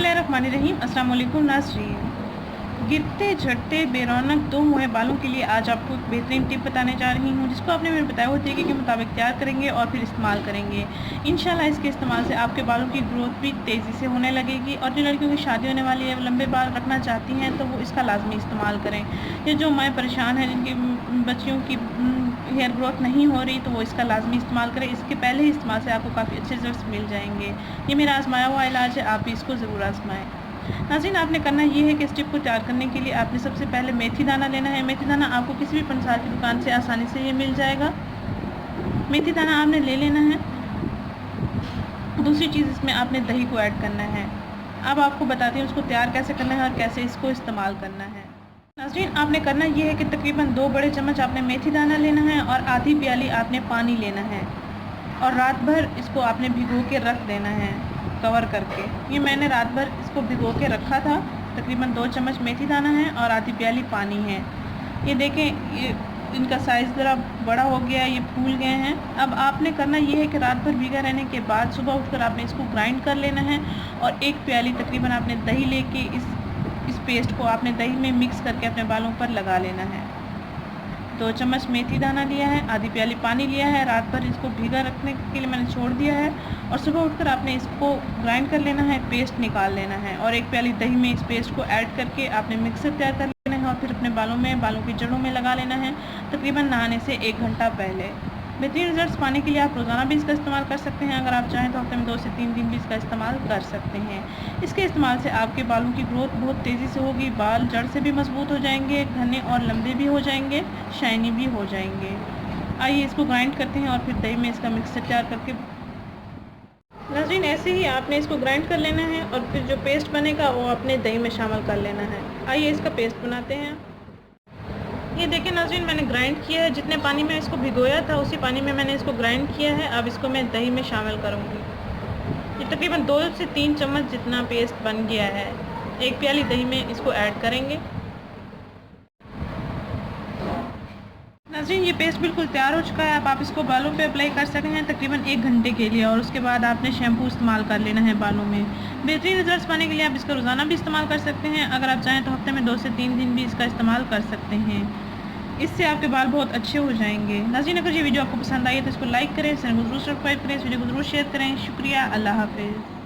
बिस्मिल्लाहिर्रहमानिर्रहीम। अस्सलाम वालेकुम नाज़रीन। गिरते झड़ते बेरौनक दो मुहे बालों के लिए आज आपको एक बेहतरीन टिप बताने जा रही हूँ, जिसको आपने मेरे बताए हुए तरीके के मुताबिक तैयार करेंगे और फिर इस्तेमाल करेंगे। इंशाल्लाह इसके इस्तेमाल से आपके बालों की ग्रोथ भी तेज़ी से होने लगेगी। और जो लड़कियों की शादी होने वाली है, वो लंबे बाल रखना चाहती हैं, तो वो इसका लाजमी इस्तेमाल करें। या जो माएँ परेशान हैं, जिनकी बच्चियों की हेयर ग्रोथ नहीं हो रही, तो वो इसका लाजमी इस्तेमाल करें। इसके पहले ही इस्तेमाल से आपको काफ़ी अच्छे रिजल्ट्स मिल जाएंगे। ये मेरा आजमाया हुआ इलाज है, आप भी इसको ज़रूर आजमाएँ। नाज़रीन, आपने करना ये है कि इस टिप को तैयार करने के लिए आपने सबसे पहले मेथी दाना लेना है। मेथी दाना आपको किसी भी पंसार की दुकान से आसानी से ये मिल जाएगा। मेथी दाना आपने ले लेना है। दूसरी चीज़, इसमें आपने दही को ऐड करना है। अब आपको बताती हूँ उसको तैयार कैसे करना है और कैसे इसको इस्तेमाल करना है। नाज़रीन, आपने करना ये है कि तकरीबन 2 बड़े चम्मच आपने मेथी दाना लेना है और आधी प्याली आपने पानी लेना है और रात भर इसको आपने भिगो के रख देना है कवर करके। ये मैंने रात भर इसको भिगो के रखा था। तकरीबन 2 चम्मच मेथी दाना है और आधी प्याली पानी है। ये देखें, ये इनका साइज़ ज़रा बड़ा हो गया है, ये फूल गए हैं। अब आपने करना ये है कि रात भर भीगा रहने के बाद सुबह उठकर आपने इसको ग्राइंड कर लेना है और 1 प्याली तकरीबन आपने दही लेके इस पेस्ट को आपने दही में मिक्स करके अपने बालों पर लगा लेना है। 2 चम्मच मेथी दाना लिया है, आधी प्याली पानी लिया है, रात भर इसको भीगा रखने के लिए मैंने छोड़ दिया है और सुबह उठकर आपने इसको ग्राइंड कर लेना है, पेस्ट निकाल लेना है और 1 प्याली दही में इस पेस्ट को ऐड करके आपने मिक्सर तैयार कर लेना है और फिर अपने बालों की जड़ों में लगा लेना है तकरीबन नहाने से 1 घंटा पहले। बेहतरीन रिजल्ट्स पाने के लिए आप रोज़ाना भी इसका इस्तेमाल कर सकते हैं। अगर आप चाहें तो हफ्ते में 2 से 3 दिन भी इसका इस्तेमाल कर सकते हैं। इसके इस्तेमाल से आपके बालों की ग्रोथ बहुत तेज़ी से होगी, बाल जड़ से भी मजबूत हो जाएंगे, घने और लंबे भी हो जाएंगे, शाइनी भी हो जाएंगे। आइए इसको ग्राइंड करते हैं और फिर दही में इसका मिक्सचर तैयार करके। नाज़रीन, ऐसे ही आपने इसको ग्राइंड कर लेना है और फिर जो पेस्ट बनेगा वो आपने दही में शामिल कर लेना है। आइए इसका पेस्ट बनाते हैं। ये देखें नाज़रीन, मैंने ग्राइंड किया है। जितने पानी में इसको भिगोया था उसी पानी में मैंने इसको ग्राइंड किया है। अब इसको मैं दही में शामिल करूँगी। ये तकरीबन 2 से 3 चम्मच जितना पेस्ट बन गया है। 1 प्याली दही में इसको ऐड करेंगे। नाज़रीन, ये पेस्ट बिल्कुल तैयार हो चुका है। अब आप इसको बालों पे अप्लाई कर सकते हैं तकरीबन 1 घंटे के लिए और उसके बाद आपने शैम्पू इस्तेमाल कर लेना है बालों में। बेहतरीन रिजल्ट्स पाने के लिए आप इसका रोज़ाना भी इस्तेमाल कर सकते हैं। अगर आप चाहें तो हफ्ते में 2 से 3 दिन भी इसका इस्तेमाल कर सकते हैं। इससे आपके बाल बहुत अच्छे हो जाएंगे। नाज़रीन, अगर ये वीडियो आपको पसंद आई है तो इसको लाइक करें, चैनल को जरूर सब्सक्राइब करें, इस वीडियो को जरूर शेयर करें। शुक्रिया, अल्लाह हाफिज़।